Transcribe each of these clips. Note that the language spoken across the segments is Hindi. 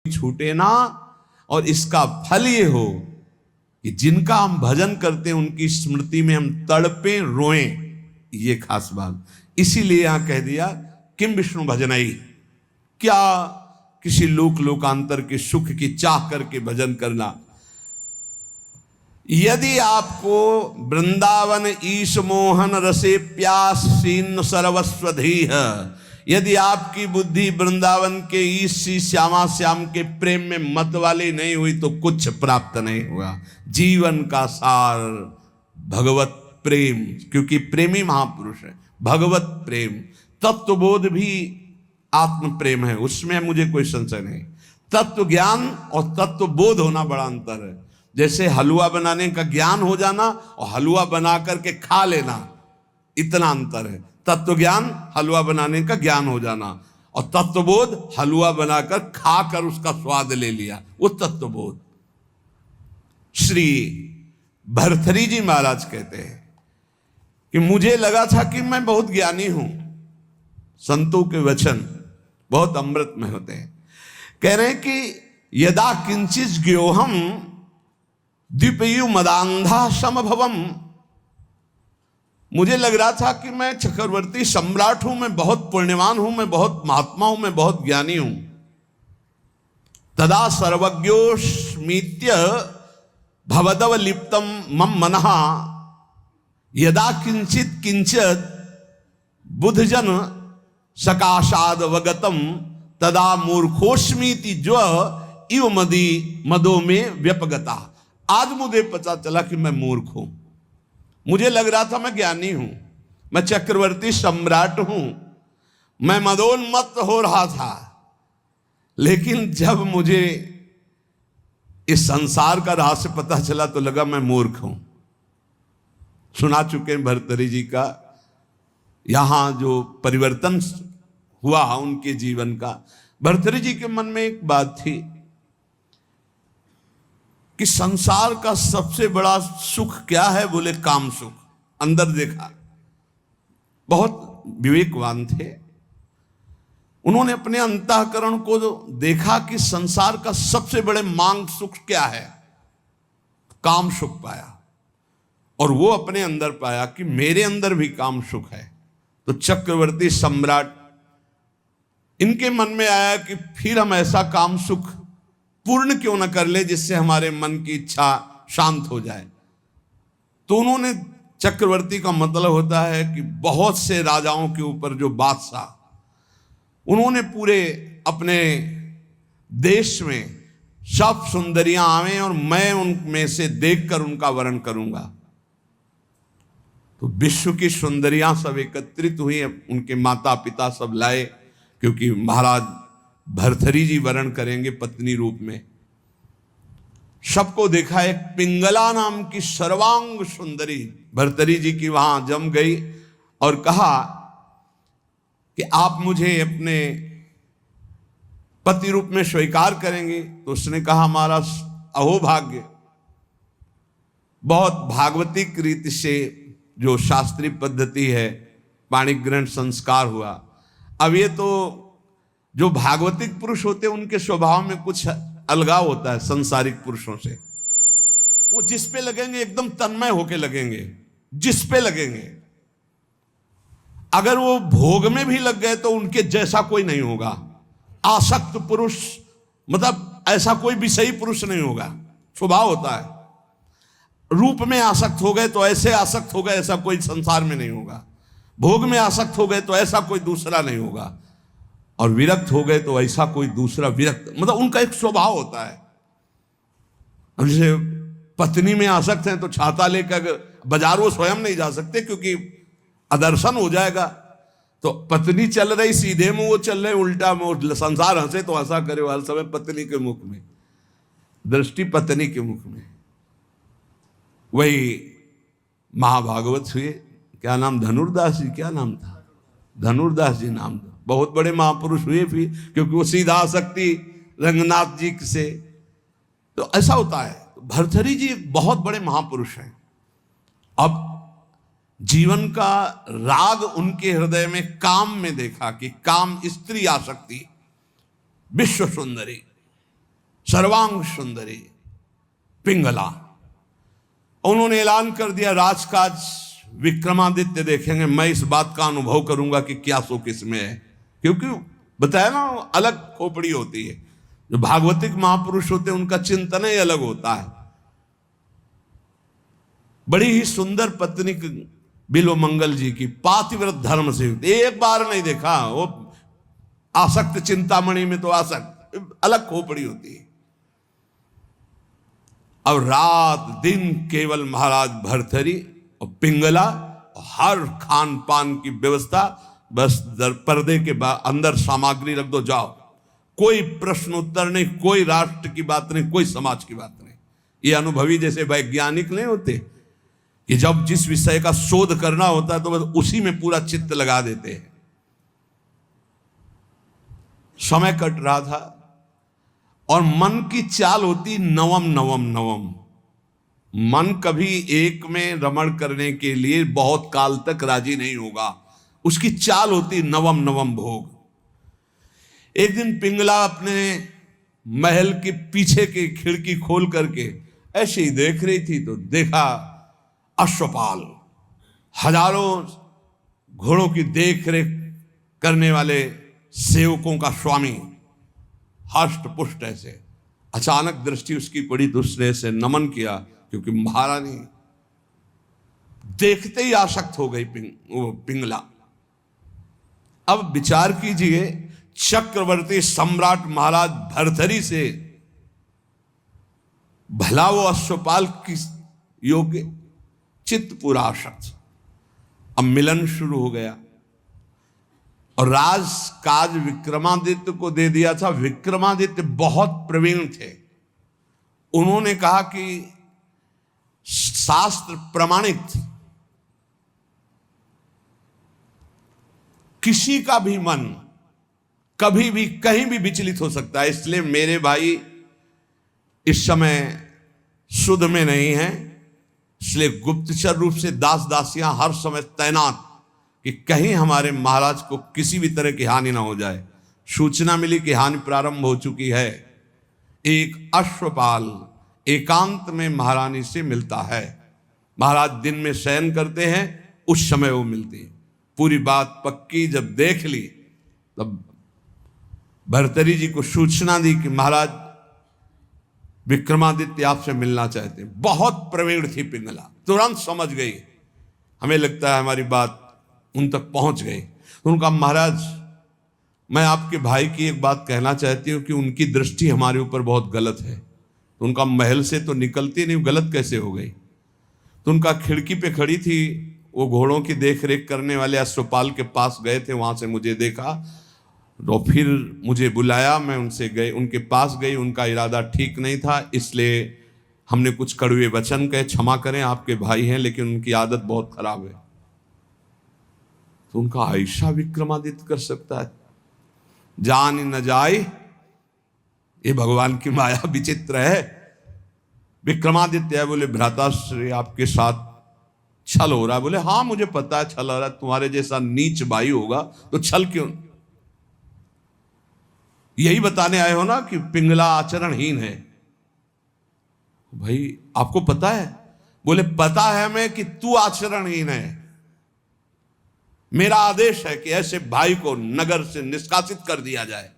छूटे ना, और इसका फल ये हो कि जिनका हम भजन करते हैं उनकी स्मृति में हम तड़पे रोएं। ये खास बात, इसीलिए यहां कह दिया किम विष्णु भजनई, क्या किसी लोकांतर के सुख की चाह करके भजन करना। यदि आपको वृंदावन ईश मोहन रसे प्यास सीन सर्वस्वधीह, यदि आपकी बुद्धि वृंदावन के ईश श्यामा श्याम के प्रेम में मत वाली नहीं हुई तो कुछ प्राप्त नहीं हुआ। जीवन का सार भगवत प्रेम, क्योंकि प्रेमी महापुरुष है। भगवत प्रेम, तत्वबोध भी आत्म प्रेम है, उसमें मुझे कोई संशय नहीं। तत्व ज्ञान और तत्वबोध होना बड़ा अंतर है। जैसे हलवा बनाने का ज्ञान हो जाना और हलवा बना करके खा लेना, इतना अंतर है। तत्व ज्ञान हलवा बनाने का ज्ञान हो जाना, और तत्वबोध हलवा बनाकर खाकर उसका स्वाद ले लिया, वो तत्वबोध। श्री भर्तृहरि जी महाराज कहते हैं कि मुझे लगा था कि मैं बहुत ज्ञानी हूं, संतों के वचन बहुत अमृत में होते हैं। कह रहे हैं कि यदा किंचित ज्ञोहम द्विपयु मदांधा समभवम, मुझे लग रहा था कि मैं चक्रवर्ती सम्राट हूं, मैं बहुत पुण्यवान हूं, मैं बहुत महात्मा हूं, मैं बहुत ज्ञानी हूं। तदा सर्वज्ञोस्मीत्य भवदव लिप्तम मम मनः, यदा किंचित किंचित बुधजन सकाशाद वगतम तदा मूर्खोस्मीति जो इव मदी मदो में व्यपगता। आज मुझे पता चला कि मैं मूर्ख हूं। मुझे लग रहा था मैं ज्ञानी हूं, मैं चक्रवर्ती सम्राट हूं, मैं मदोन्मत्त हो रहा था, लेकिन जब मुझे इस संसार का रहस्य पता चला तो लगा मैं मूर्ख हूं। सुना चुके हैं भर्तृहरि जी का यहां जो परिवर्तन हुआ उनके जीवन का। भर्तृहरि जी के मन में एक बात थी कि संसार का सबसे बड़ा सुख क्या है, बोले काम सुख। अंदर देखा, बहुत विवेकवान थे। उन्होंने अपने अंतःकरण को देखा कि संसार का सबसे बड़े मांग सुख क्या है, काम सुख पाया। और वो अपने अंदर पाया कि मेरे अंदर भी काम सुख है। तो चक्रवर्ती सम्राट, इनके मन में आया कि फिर हम ऐसा काम सुख पूर्ण क्यों न कर ले जिससे हमारे मन की इच्छा शांत हो जाए। तो उन्होंने, चक्रवर्ती का मतलब होता है कि बहुत से राजाओं के ऊपर जो बादशाह, उन्होंने पूरे अपने देश में सब सुंदरियां आवे और मैं उनमें से देखकर उनका वर्ण करूंगा। तो विश्व की सुंदरियां सब एकत्रित हुई, उनके माता पिता सब लाए, क्योंकि महाराज भर्तृहरि जी वर्ण करेंगे पत्नी रूप में। सबको देखा, एक पिंगला नाम की सर्वांग सुंदरी भर्तृहरि जी की वहां जम गई और कहा कि आप मुझे अपने पति रूप में स्वीकार करेंगे। तो उसने कहा हमारा अहोभाग्य, बहुत भागवतिक रीति से जो शास्त्रीय पद्धति है पाणिग्रहण संस्कार हुआ। अब ये तो जो भागवतिक पुरुष होते हैं उनके स्वभाव में कुछ अलगाव होता है संसारिक पुरुषों से। वो जिस पे लगेंगे एकदम तन्मय होके लगेंगे, जिस पे लगेंगे। अगर वो भोग में भी लग गए तो उनके जैसा कोई नहीं होगा। आसक्त पुरुष मतलब ऐसा कोई विषयी पुरुष नहीं होगा, स्वभाव होता है। रूप में आसक्त हो गए तो ऐसे आसक्त हो गए ऐसा कोई संसार में नहीं होगा। भोग में आसक्त हो गए तो ऐसा कोई दूसरा नहीं होगा, और विरक्त हो गए तो ऐसा कोई दूसरा विरक्त, मतलब उनका एक स्वभाव होता है। अब जैसे पत्नी में आसक्त हैं तो छाता लेकर बाजार वो स्वयं नहीं जा सकते क्योंकि अदर्शन हो जाएगा। तो पत्नी चल रही सीधे में, वो चल रहे उल्टा में, संसार हंसे तो हंसा करे हर समय पत्नी के मुख में, दृष्टि पत्नी के मुख में। वही महाभागवत हुए, क्या नाम, धनुर्दास जी, क्या नाम था, धनुर्दास जी नाम था। बहुत बड़े महापुरुष हुए फिर, क्योंकि वो सीधा आसक्ति रंगनाथ जी से। तो ऐसा होता है। भर्तृहरि जी बहुत बड़े महापुरुष हैं। अब जीवन का राग उनके हृदय में काम में देखा कि काम, स्त्री आसक्ति, विश्व सुंदरी, सर्वांग सुंदरी पिंगला। उन्होंने ऐलान कर दिया राजकाज विक्रमादित्य देखेंगे, मैं इस बात का अनुभव करूंगा कि क्या सुख इसमें है। क्योंकि बताया ना, अलग खोपड़ी होती है। जो भागवतिक महापुरुष होते हैं उनका चिंतन ही अलग होता है। बड़ी ही सुंदर पत्नी बिल्व मंगल जी की, पातिव्रत धर्म से एक बार नहीं देखा। वो आसक्त चिंतामणि में तो आसक्त, अलग खोपड़ी होती है। अब रात दिन केवल महाराज भर्तरी और पिंगला, और हर खान पान की व्यवस्था, बस पर्दे के अंदर सामग्री रख दो, जाओ। कोई प्रश्न उत्तर नहीं, कोई राष्ट्र की बात नहीं, कोई समाज की बात नहीं। ये अनुभवी जैसे वैज्ञानिक नहीं होते कि जब जिस विषय का शोध करना होता है तो बस उसी में पूरा चित्त लगा देते हैं। समय कट रहा था और मन की चाल होती नवम नवम नवम। मन कभी एक में रमण करने के लिए बहुत काल तक राजी नहीं होगा, उसकी चाल होती नवम नवम भोग। एक दिन पिंगला अपने महल के पीछे की खिड़की खोल करके ऐसे ही देख रही थी तो देखा अश्वपाल, हजारों घोड़ों की देख रेख करने वाले सेवकों का स्वामी, हष्ट पुष्ट ऐसे। अचानक दृष्टि उसकी पड़ी तो उसने ऐसे नमन किया, क्योंकि महारानी देखते ही आसक्त हो गई पिंगला। अब विचार कीजिए, चक्रवर्ती सम्राट महाराज भर्तरी से भला वो अश्वपाल किस योग्य, चित्त पूरा आसक्त। अब मिलन शुरू हो गया और राज काज विक्रमादित्य को दे दिया था। विक्रमादित्य बहुत प्रवीण थे। उन्होंने कहा कि शास्त्र प्रमाणित किसी का भी मन कभी भी कहीं भी विचलित हो सकता है, इसलिए मेरे भाई इस समय शुद्ध में नहीं है, इसलिए गुप्तचर रूप से दास दासियां हर समय तैनात कि कहीं हमारे महाराज को किसी भी तरह की हानि ना हो जाए। सूचना मिली कि हानि प्रारंभ हो चुकी है। एक अश्वपाल एकांत में महारानी से मिलता है। महाराज दिन में शयन करते हैं, उस समय वो मिलती है। पूरी बात पक्की जब देख ली तब भर्तरी जी को सूचना दी कि महाराज विक्रमादित्य आपसे मिलना चाहते हैं। बहुत प्रवीण थी पिंगला, तुरंत समझ गई। हमें लगता है हमारी बात उन तक पहुंच गई। तो उनका महाराज, मैं आपके भाई की एक बात कहना चाहती हूँ कि उनकी दृष्टि हमारे ऊपर बहुत गलत है। तो उनका महल से तो निकलती नहीं, गलत कैसे हो गई? तो उनका खिड़की पे खड़ी थी, वो घोड़ों की देख रेख करने वाले अश्वपाल के पास गए थे, वहां से मुझे देखा तो फिर मुझे बुलाया, मैं उनसे गए, उनके पास गई। उनका इरादा ठीक नहीं था, इसलिए हमने कुछ कड़वे वचन कहे, क्षमा करें आपके भाई हैं लेकिन उनकी आदत बहुत खराब है। तो उनका ऐसा विक्रमादित्य कर सकता है? जान न जाए, ये भगवान की माया विचित्र है। विक्रमादित्य बोले भ्राताश्री आपके साथ छल हो रहा है। बोले हाँ मुझे पता है छल हो रहा है, तुम्हारे जैसा नीच भाई होगा तो छल क्यों? यही बताने आए हो ना कि पिंगला आचरणहीन है। भाई आपको पता है? बोले पता है मैं कि तू आचरणहीन है। मेरा आदेश है कि ऐसे भाई को नगर से निष्कासित कर दिया जाए,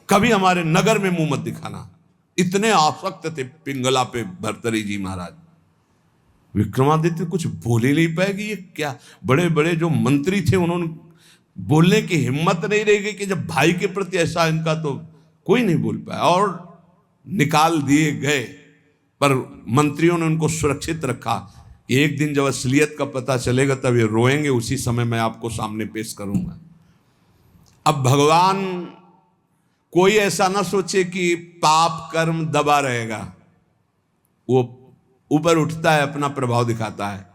कभी हमारे नगर में मुंह मत दिखाना। इतने आसक्त थे पिंगला पे भर्तरी जी महाराज। विक्रमादित्य कुछ बोल ही नहीं पाए कि ये क्या। बड़े बड़े जो मंत्री थे उन्होंने बोलने की हिम्मत नहीं रह गई कि जब भाई के प्रति ऐसा इनका, तो कोई नहीं बोल पाया और निकाल दिए गए। पर मंत्रियों ने उनको सुरक्षित रखा। एक दिन जब असलियत का पता चलेगा तब ये रोएंगे, उसी समय मैं आपको सामने पेश करूंगा। अब भगवान कोई ऐसा ना सोचे कि पाप कर्म दबा रहेगा, वो ऊपर उठता है, अपना प्रभाव दिखाता है।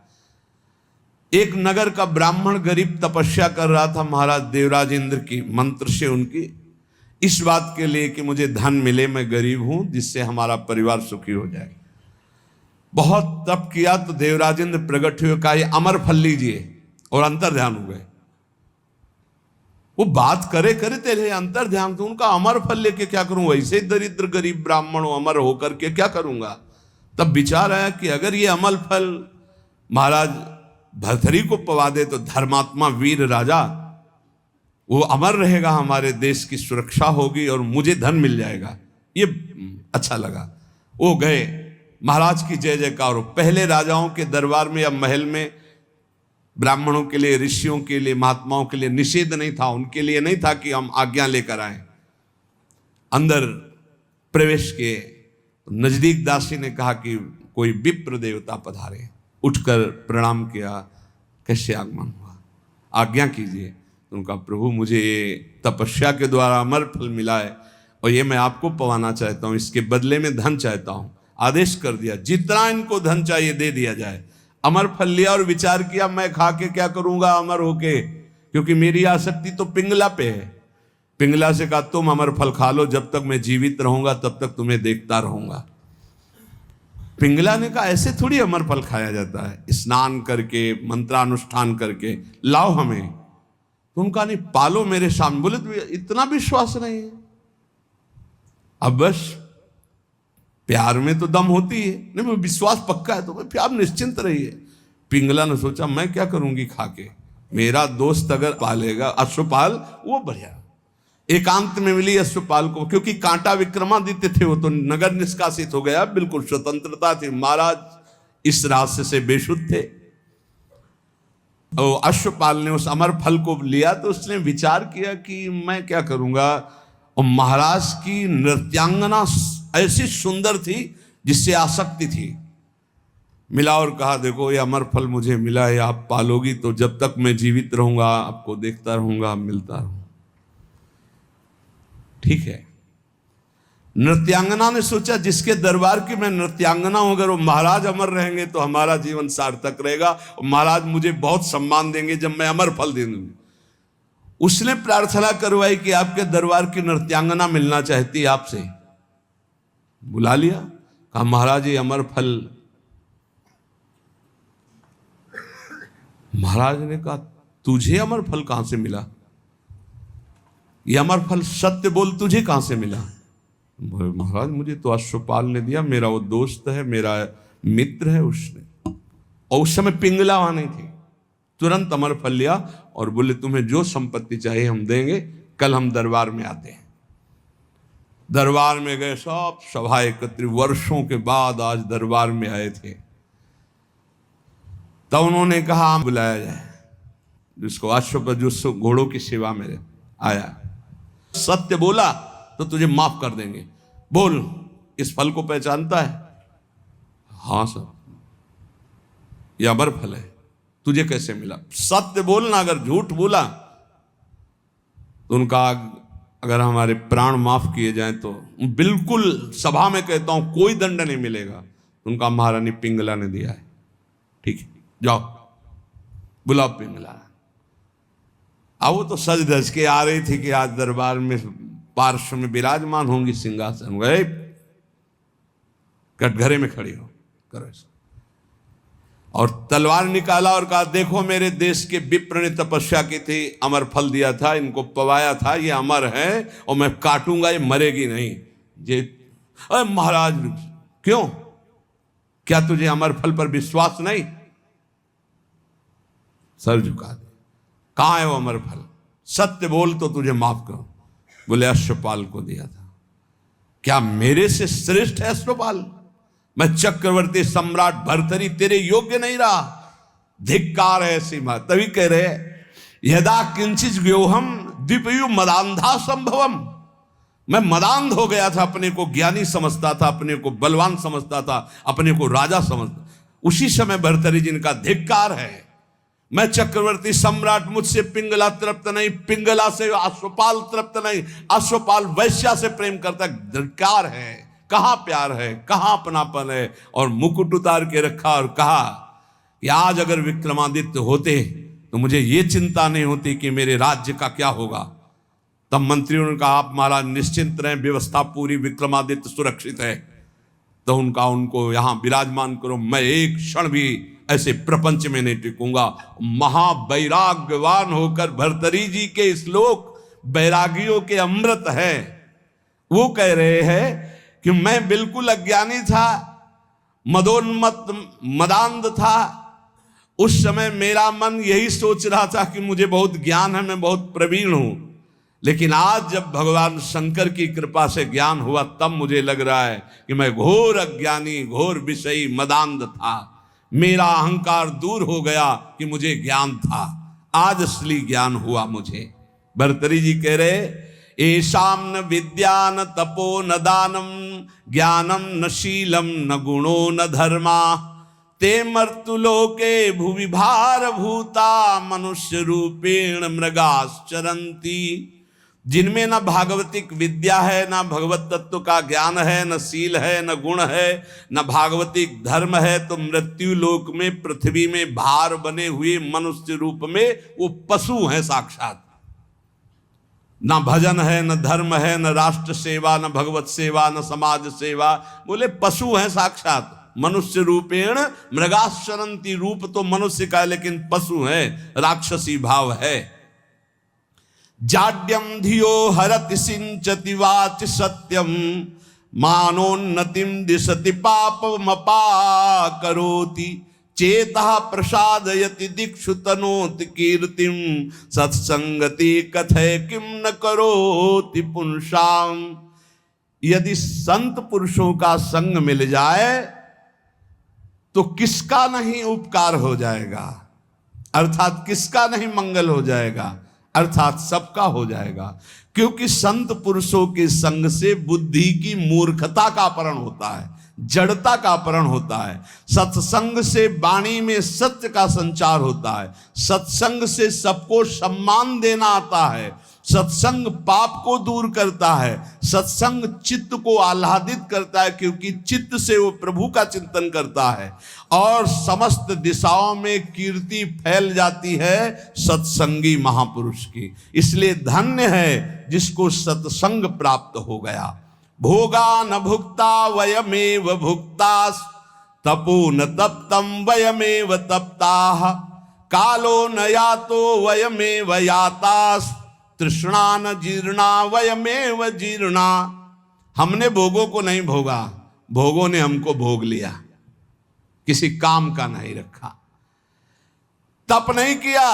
एक नगर का ब्राह्मण गरीब तपस्या कर रहा था महाराज देवराज इंद्र की मंत्र से, उनकी इस बात के लिए कि मुझे धन मिले, मैं गरीब हूं, जिससे हमारा परिवार सुखी हो जाए। बहुत तप किया तो देवराज इंद्र प्रकट हुए, कहा ये अमर फल लीजिए, और अंतर ध्यान हो गए। वो बात करे करते रहे अंतर ध्यान, तो उनका अमर फल लेके क्या करूं, वैसे दरिद्र गरीब ब्राह्मण अमर होकर के क्या करूंगा। तब विचार आया कि अगर ये अमल फल महाराज भर्तरी को पवा दे तो धर्मात्मा वीर राजा वो अमर रहेगा, हमारे देश की सुरक्षा होगी और मुझे धन मिल जाएगा। ये अच्छा लगा। वो गए, महाराज की जय जयकार। पहले राजाओं के दरबार में या महल में ब्राह्मणों के लिए, ऋषियों के लिए, महात्माओं के लिए निषेध नहीं था, उनके लिए नहीं था कि हम आज्ञा लेकर आए। अंदर प्रवेश किए, नजदीक दासी ने कहा कि कोई विप्र देवता पधारे। उठकर प्रणाम किया, कैसे आगमन हुआ, आज्ञा कीजिए। उनका प्रभु मुझे ये तपस्या के द्वारा अमर फल मिला है और ये मैं आपको पवाना चाहता हूँ, इसके बदले में धन चाहता हूँ। आदेश कर दिया जितना इनको धन चाहिए दे दिया जाए। अमर फल लिया और विचार किया मैं खा के क्या करूंगा अमर होके, क्योंकि मेरी आसक्ति तो पिंगला पे है। पिंगला से कहा तुम अमर फल खा लो, जब तक मैं जीवित रहूंगा तब तक तुम्हें देखता रहूंगा। पिंगला ने कहा ऐसे थोड़ी अमर फल खाया जाता है, स्नान करके मंत्रानुष्ठान करके लाओ हमें। तो उनका नहीं, पालो मेरे सामने। बोले तो इतना विश्वास नहीं है। अब बस प्यार में तो दम होती है, नहीं विश्वास पक्का है तो फिर आप निश्चिंत रहिए। पिंगला ने सोचा मैं क्या करूंगी खा के, मेरा दोस्त अगर पालेगा अश्वपाल वो बढ़िया। एकांत में मिली अश्वपाल को, क्योंकि कांटा विक्रमादित्य थे, वो तो नगर निष्कासित हो गया, बिल्कुल स्वतंत्रता थी। महाराज इस रास्ते से बेशुद्ध थे। और अश्वपाल ने उस अमर फल को लिया तो उसने विचार किया कि मैं क्या करूंगा। और महाराज की नृत्यांगना ऐसी सुंदर थी जिससे आसक्ति थी। मिला और कहा देखो ये अमर फल मुझे मिला है, आप पालोगी तो जब तक मैं जीवित रहूंगा आपको देखता रहूंगा, मिलता रहूंगा। ठीक है। नृत्यांगना ने सोचा जिसके दरबार की मैं नृत्यांगना हूं, अगर वो महाराज अमर रहेंगे तो हमारा जीवन सार्थक रहेगा और महाराज मुझे बहुत सम्मान देंगे जब मैं अमर फल दे दूंगी। उसने प्रार्थना करवाई कि आपके दरबार की नृत्यांगना मिलना चाहती है आपसे। बुला लिया, कहा महाराज ये अमर फल। महाराज ने कहा तुझे अमर फल कहां से मिला, ये अमर फल सत्य बोल तुझे कहां से मिला। महाराज मुझे तो अश्वपाल ने दिया, मेरा वो दोस्त है, मेरा मित्र है उसने। और उस समय पिंगला वहां नहीं थी। तुरंत अमर फल लिया और बोले तुम्हें जो संपत्ति चाहिए हम देंगे, कल हम दरबार में आते हैं। दरबार में गए, सब सभा एकत्रित, वर्षों के बाद आज दरबार में आए थे। तब उन्होंने कहा बुलाया जाए जिसको अश्व जो घोड़ों की सेवा में आया। सत्य बोला तो तुझे माफ कर देंगे। बोल इस फल को पहचानता है? हाँ सर, यह अमर फल है, तुझे कैसे मिला? सत्य बोलना, अगर झूठ बोला तो उनका अगर हमारे प्राण माफ किए जाएं तो बिल्कुल सभा में कहता हूं कोई दंड नहीं मिलेगा। उनका महारानी पिंगला ने दिया है। ठीक है जाओ बुलाओ पिंगला। अब वो तो सज धज के आ रही थी कि आज दरबार में पार्श्व में विराजमान होंगी सिंहासन। गए कटघरे में खड़ी हो करो ऐसा, और तलवार निकाला और कहा देखो मेरे देश के विप्र ने तपस्या की थी, अमर फल दिया था, इनको पवाया था, ये अमर है और मैं काटूंगा, ये मरेगी नहीं। ये अरे महाराज क्यों, क्या तुझे अमर फल पर विश्वास नहीं? सर झुका दे। कहां है वो अमर फल? सत्य बोल तो तुझे माफ करो। बोले अश्वपाल को दिया था। क्या मेरे से श्रेष्ठ है अश्वपाल? मैं चक्रवर्ती सम्राट भर्तरी तेरे योग्य नहीं रहा? धिक्कार है ऐसी बात। तभी कह रहे यदा किंचित व्योहम द्विपयु मदांधा संभवम। मैं मदांध हो गया था, अपने को ज्ञानी समझता था, अपने को बलवान समझता था, अपने को राजा समझता। उसी समय भर्तरी जिनका धिक्कार है। मैं चक्रवर्ती सम्राट, मुझसे पिंगला तृप्त नहीं, पिंगला से अश्वपाल तृप्त नहीं, अश्वपाल वैश्या से प्रेम करता। धिक्कार है। कहां प्यार है, कहां अपनापन है। और मुकुट उतार के रखा और कहा कि आज अगर विक्रमादित्य होते तो मुझे ये चिंता नहीं होती कि मेरे राज्य का क्या होगा। तब मंत्रियों ने कहा आप महाराज निश्चिंत रहें, व्यवस्था पूरी, विक्रमादित्य सुरक्षित है। तो उनको यहाँ विराजमान करो, मैं एक क्षण भी ऐसे प्रपंच में नहीं टिकूंगा। महावैराग्यवान होकर भर्तरी जी के श्लोक वैरागियों के अमृत है। वो कह रहे हैं कि मैं बिल्कुल अज्ञानी था, मदोन्मत्त मदांध था। उस समय मेरा मन यही सोच रहा था कि मुझे बहुत ज्ञान है, मैं बहुत प्रवीण हूं। लेकिन आज जब भगवान शंकर की कृपा से ज्ञान हुआ, तब मुझे लग रहा है कि मैं घोर अज्ञानी, घोर विषयी मदांध था। मेरा अहंकार दूर हो गया कि मुझे ज्ञान था। आज असली ज्ञान हुआ मुझे। भर्तरी जी कह रहे, एषाम न विद्या न तपो न दानम ज्ञानम न शीलम न गुणो न धर्मा ते मर्तुलोके भुवि भार भूता मनुष्य रूपेण मृगाश्चरन्ति। जिनमें न भागवतिक विद्या है, न भगवत तत्व का ज्ञान है, न शील है, न गुण है, न भागवतिक धर्म है, तो मृत्यु लोक में पृथ्वी में भार बने हुए मनुष्य रूप में वो पशु हैं साक्षात। न भजन है, न धर्म है, न राष्ट्र सेवा, न भगवत सेवा, न समाज सेवा, बोले पशु हैं साक्षात। मनुष्य रूपेण मृगाश्चरन्ति, रूप तो मनुष्य का है लेकिन पशु है, राक्षसी भाव है। जाड्यम धियो हरति सिंचति वाच सत्यम मानोन्नतिम दिशति पापमपा करोति चेतः प्रसादयति दिक्षु तनोति कीर्तिम सत्संगति कथय किम न करोति पुंसाम। यदि संत पुरुषों का संग मिल जाए तो किसका नहीं उपकार हो जाएगा, अर्थात किसका नहीं मंगल हो जाएगा, अर्थात सबका हो जाएगा। क्योंकि संत पुरुषों के संग से बुद्धि की मूर्खता का अपहरण होता है, जड़ता का अपहरण होता है। सत्संग से वाणी में सत्य का संचार होता है। सत्संग से सबको सम्मान देना आता है। सत्संग पाप को दूर करता है। सत्संग चित्त को आह्लादित करता है, क्योंकि चित्त से वो प्रभु का चिंतन करता है और समस्त दिशाओं में कीर्ति फैल जाती है सत्संगी महापुरुष की। इसलिए धन्य है जिसको सत्संग प्राप्त हो गया। भोगा न भुक्ता वयमेव भुक्तास तपो न तप्तम वयमेव तप्ताः कालो न यातो वयमेव यातास तृष्णा न जीर्णा वयमेव जीर्णा। हमने भोगों को नहीं भोगा, भोगों ने हमको भोग लिया, किसी काम का नहीं रखा। तप नहीं किया,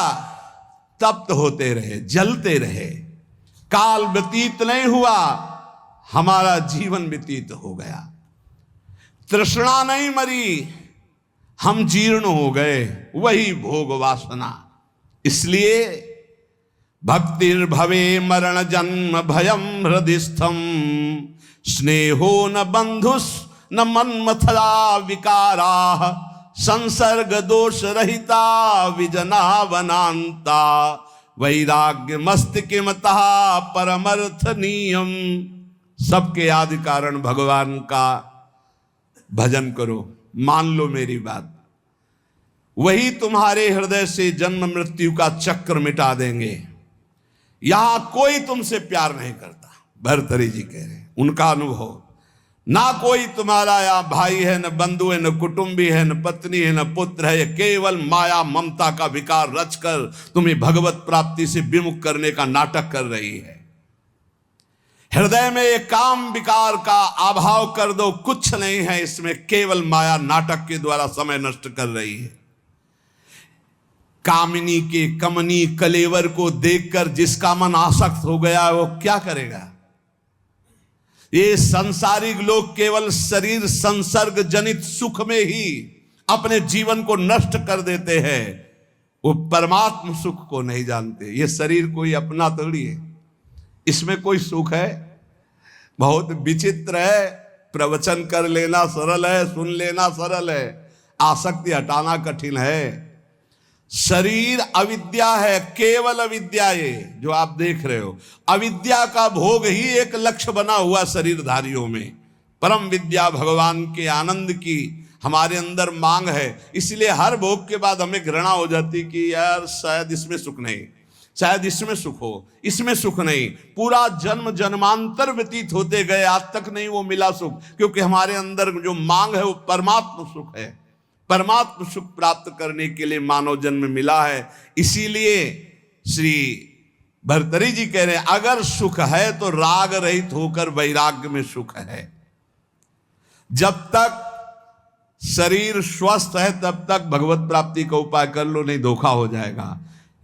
तप्त होते रहे, जलते रहे। काल व्यतीत नहीं हुआ, हमारा जीवन व्यतीत हो गया। तृष्णा नहीं मरी, हम जीर्ण हो गए, वही भोग वासना। इसलिए भक्तिर्भवे मरण जन्म भयम हृदिस्थम स्नेहो न बंधुस न मन्मथला विकारा संसर्ग दोष रहिता विजना वनांता वैराग्य मस्तिकिमतः परमर्थ नियम। सबके आदि कारण भगवान का भजन करो, मान लो मेरी बात, वही तुम्हारे हृदय से जन्म मृत्यु का चक्र मिटा देंगे। यहां कोई तुमसे प्यार नहीं करता, भर्तरी जी कह रहे हैं, उनका अनुभव। ना कोई तुम्हारा यहाँ भाई है, न बंधु है, न कुटुंबी है, न पत्नी है, न पुत्र है। केवल माया ममता का विकार रचकर तुम्हें भगवत प्राप्ति से विमुख करने का नाटक कर रही है। हृदय में एक काम विकार का अभाव कर दो, कुछ नहीं है इसमें, केवल माया नाटक के द्वारा समय नष्ट कर रही है। कामिनी के कमनी कलेवर को देखकर जिसका मन आसक्त हो गया वो क्या करेगा। ये संसारिक लोग केवल शरीर संसर्ग जनित सुख में ही अपने जीवन को नष्ट कर देते हैं, वो परमात्म सुख को नहीं जानते। ये शरीर कोई अपना थोड़ी है, इसमें कोई सुख है। बहुत विचित्र है, प्रवचन कर लेना सरल है, सुन लेना सरल है, आसक्ति हटाना कठिन है। शरीर अविद्या है, केवल अविद्या। ये जो आप देख रहे हो, अविद्या का भोग ही एक लक्ष्य बना हुआ शरीरधारियों में। परम विद्या भगवान के आनंद की हमारे अंदर मांग है, इसलिए हर भोग के बाद हमें घृणा हो जाती कि यार शायद इसमें सुख नहीं। शायद इसमें सुख हो, इसमें सुख नहीं। पूरा जन्म जन्मांतर व्यतीत होते गए, आज तक नहीं वो मिला सुख, क्योंकि हमारे अंदर जो मांग है वो परमात्म सुख है। परमात्म सुख प्राप्त करने के लिए मानव जन्म मिला है। इसीलिए श्री भर्तृहरि जी कह रहे हैं, अगर सुख है तो राग रहित होकर वैराग्य में सुख है। जब तक शरीर स्वस्थ है तब तक भगवत प्राप्ति का उपाय कर लो, नहीं धोखा हो जाएगा।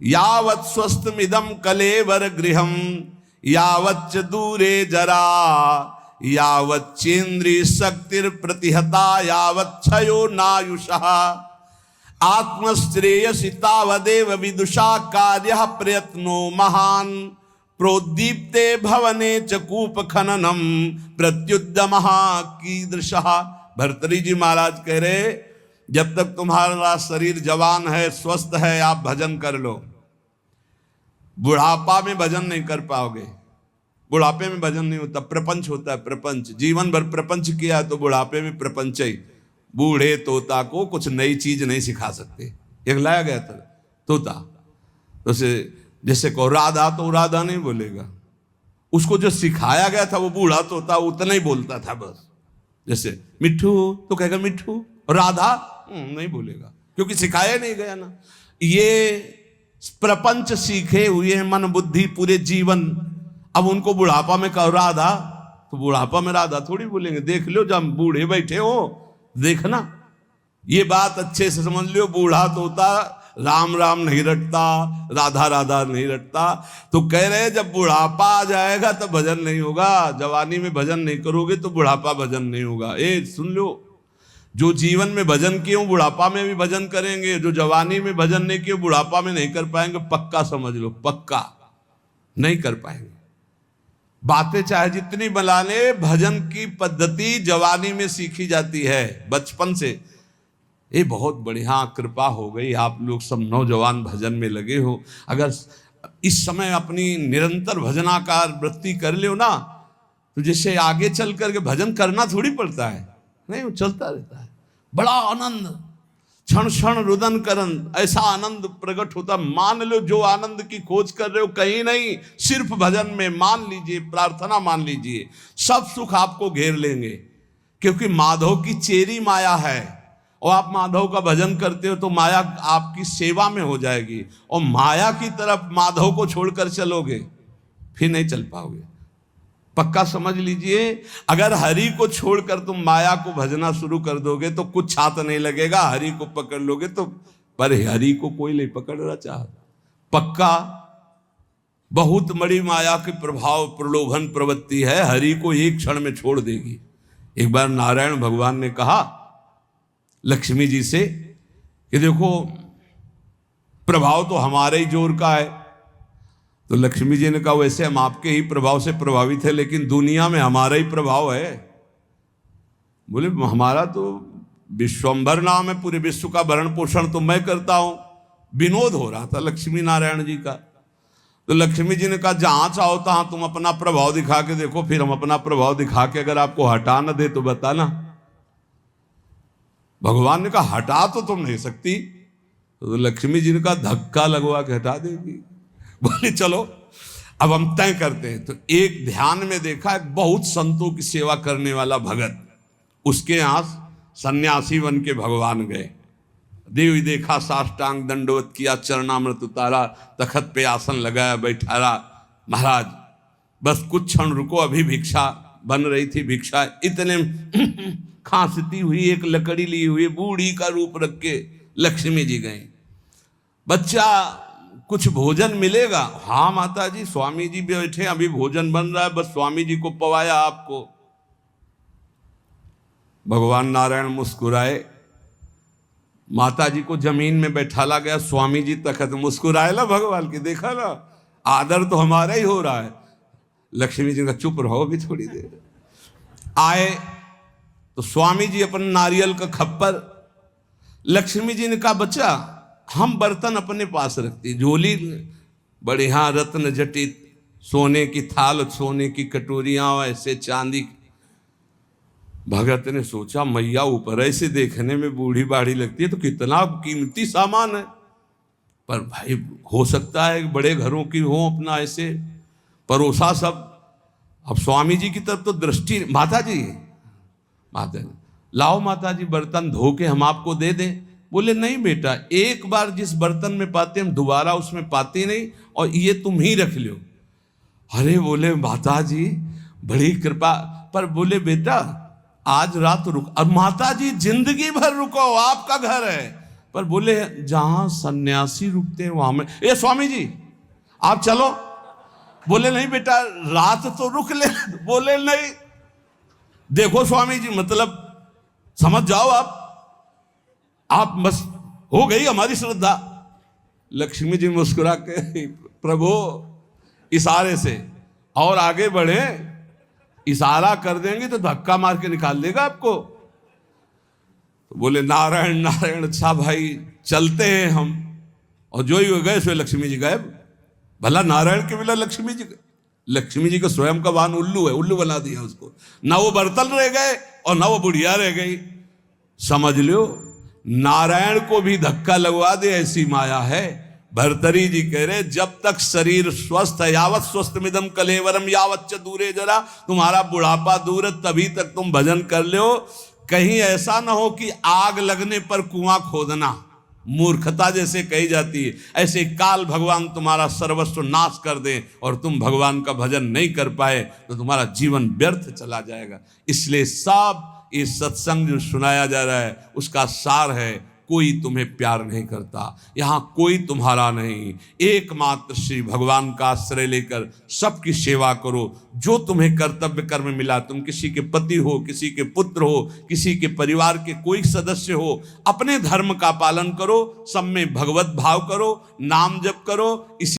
यावत् स्वस्थमिदं कलेवर गृहम यावच्च दूरे जरा यावच्चेन्द्रिय शक्तिर प्रतिहता यावच्छयो नायुषः आत्मश्रेयसि तावदेव विदुषा कार्यः प्रयत्नो महान् प्रोद्दीप्ते भवने च कूप खननम प्रत्युद्यमः कीदृशः। भर्तृहरि जी महाराज कह रहे, जब तक तुम्हारा शरीर जवान है, स्वस्थ है, आप भजन कर लो। बुढ़ापा में भजन नहीं कर पाओगे। बुढ़ापे में भजन नहीं होता, प्रपंच होता है। प्रपंच जीवन भर प्रपंच किया तो बुढ़ापे में प्रपंच ही। बूढ़े तोता को कुछ नई चीज नहीं सिखा सकते। एक लाया गया था तोता, तो जैसे को राधा, तो राधा नहीं बोलेगा। उसको जो सिखाया गया था वो बूढ़ा तोता उतना ही बोलता था बस। जैसे मिट्ठू तो कहेगा मिट्ठू, राधा नहीं बोलेगा, क्योंकि सिखाया नहीं गया ना। ये प्रपंच सीखे हुए मन बुद्धि पूरे जीवन, अब उनको बुढ़ापा में कहो राधा, तो बुढ़ापा में राधा थोड़ी बोलेंगे। देख लो जब बूढ़े बैठे हो, देखना ये बात अच्छे से समझ लो। बूढ़ा तोता राम राम नहीं रटता, राधा राधा नहीं रटता। तो कह रहे जब बुढ़ापा आ जाएगा तब भजन नहीं होगा। जवानी में भजन नहीं करोगे तो बुढ़ापा भजन नहीं होगा। सुन लो, जो जीवन में भजन किए बुढ़ापा में भी भजन करेंगे, जो जवानी में भजन नहीं किए बुढ़ापा में नहीं कर पाएंगे। पक्का समझ लो, पक्का नहीं कर पाएंगे। बातें चाहे जितनी बना ले, भजन की पद्धति जवानी में सीखी जाती है, बचपन से। ये बहुत बढ़िया कृपा हो गई, आप लोग सब नौजवान भजन में लगे हो। अगर इस समय अपनी निरंतर भजनाकार वृत्ति कर लो ना, तो जैसे आगे चल करके भजन करना थोड़ी पड़ता है, नहीं, वो चलता रहता है। बड़ा आनंद, क्षण क्षण रुदन करन, ऐसा आनंद प्रकट होता। मान लो जो आनंद की खोज कर रहे हो कहीं नहीं, सिर्फ भजन में मान लीजिए, प्रार्थना मान लीजिए, सब सुख आपको घेर लेंगे। क्योंकि माधव की चेरी माया है, और आप माधव का भजन करते हो तो माया आपकी सेवा में हो जाएगी। और माया की तरफ माधव को छोड़कर चलोगे फिर नहीं चल पाओगे। पक्का समझ लीजिए, अगर हरि को छोड़कर तुम माया को भजना शुरू कर दोगे तो कुछ हाथ नहीं लगेगा। हरि को पकड़ लोगे तो, पर हरि को कोई नहीं पकड़ना चाहता। पक्का बहुत बड़ी माया के प्रभाव, प्रलोभन प्रवृत्ति है, हरि को एक क्षण में छोड़ देगी। एक बार नारायण भगवान ने कहा लक्ष्मी जी से कि देखो प्रभाव तो हमारे ही जोर का है। तो लक्ष्मी जी ने कहा वैसे हम आपके ही प्रभाव से प्रभावित है, लेकिन दुनिया में हमारा ही प्रभाव है। बोले हमारा तो विश्वंभर नाम है, पूरे विश्व का भरण पोषण तो मैं करता हूं। विनोद हो रहा था लक्ष्मी नारायण जी का। तो लक्ष्मी जी ने कहा जहां चाहो तहां तुम अपना प्रभाव दिखा के देखो, फिर हम अपना प्रभाव दिखा के अगर आपको हटा न दे तो बताना। भगवान ने कहा हटा तो तुम नहीं सकती। तो लक्ष्मी जी ने कहा धक्का लगवा के हटा देगी। बोले चलो अब हम तय करते हैं। तो एक ध्यान में देखा, एक बहुत संतों की सेवा करने वाला भगत, उसके यहां सन्यासी बन के भगवान गए। देवी देखा, साष्टांग दंडवत किया, चरणामृत उतारा, तखत पे आसन लगाया, बैठारा। महाराज बस कुछ क्षण रुको, अभी भिक्षा बन रही थी। भिक्षा इतने खांसती हुई एक लकड़ी ली हुई बूढ़ी का रूप रख के लक्ष्मी जी गए। बच्चा कुछ भोजन मिलेगा? हाँ माता जी, स्वामी जी बैठे, अभी भोजन बन रहा है, बस स्वामी जी को पवाया आपको। भगवान नारायण मुस्कुराए, माता जी को जमीन में बैठाला गया, स्वामी जी तखत। मुस्कुराए ला भगवान की, देखा ना आदर तो हमारा ही हो रहा है। लक्ष्मी जी का चुप रहो भी थोड़ी देर। आए तो स्वामी जी अपन नारियल का खप्पर, लक्ष्मी जी ने कहा बच्चा हम बर्तन अपने पास रखती, झोली बढ़िया रत्न जटित, सोने की थाल, सोने की कटोरियां, ऐसे चांदी। भगत ने सोचा मैया ऊपर ऐसे देखने में बूढ़ी बाढ़ी लगती है तो कितना कीमती सामान है। पर भाई हो सकता है बड़े घरों की हो अपना ऐसे परोसा सब। अब स्वामी जी की तरफ तो दृष्टि, माता जी लाओ माता जी बर्तन धो के हम आपको दे दें। बोले नहीं बेटा, एक बार जिस बर्तन में पाते हम दोबारा उसमें पाते नहीं, और ये तुम ही रख लो। अरे बोले माता जी बड़ी कृपा, पर बोले बेटा आज रात रुक। अब माता जी जिंदगी भर रुको, आपका घर है। पर बोले जहां सन्यासी रुकते हैं वहां में, ए स्वामी जी आप चलो। बोले नहीं बेटा रात तो रुक ले। बोले नहीं, देखो स्वामी जी मतलब समझ जाओ आप बस हो गई हमारी श्रद्धा। लक्ष्मी जी मुस्कुरा के प्रभु इशारे से और आगे बढ़े, इशारा कर देंगे तो धक्का मार के निकाल देगा आपको। तो बोले नारायण नारायण, अच्छा भाई चलते हैं हम। और जो ही हो गए सो लक्ष्मी जी गायब। भला नारायण के बिना लक्ष्मी जी का स्वयं का वाहन उल्लू है, उल्लू बना दिया उसको। ना वो बर्तन रह गए और ना वो बुढ़िया रह गई। समझ लो नारायण को भी धक्का लगवा दे ऐसी माया है। भर्तरी जी कह रहे जब तक शरीर स्वस्थ है, यावत स्वस्थ मिदम कलेवरम यावच्च दूरे जरा, तुम्हारा बुढ़ापा दूर है तभी तक तुम भजन कर लो। कहीं ऐसा ना हो कि आग लगने पर कुआं खोदना मूर्खता जैसे कही जाती है, ऐसे काल भगवान तुम्हारा सर्वस्व नाश कर दे और तुम भगवान का भजन नहीं कर पाए तो तुम्हारा जीवन व्यर्थ चला जाएगा। इसलिए सब ये सत्संग जो सुनाया जा रहा है उसका सार है, कोई तुम्हें प्यार नहीं करता, यहाँ कोई तुम्हारा नहीं, एकमात्र श्री भगवान का आश्रय लेकर सबकी सेवा करो। जो तुम्हें कर्तव्य कर्म मिला, तुम किसी के पति हो, किसी के पुत्र हो, किसी के परिवार के कोई सदस्य हो, अपने धर्म का पालन करो, सब में भगवत भाव करो, नाम जप करो। इसी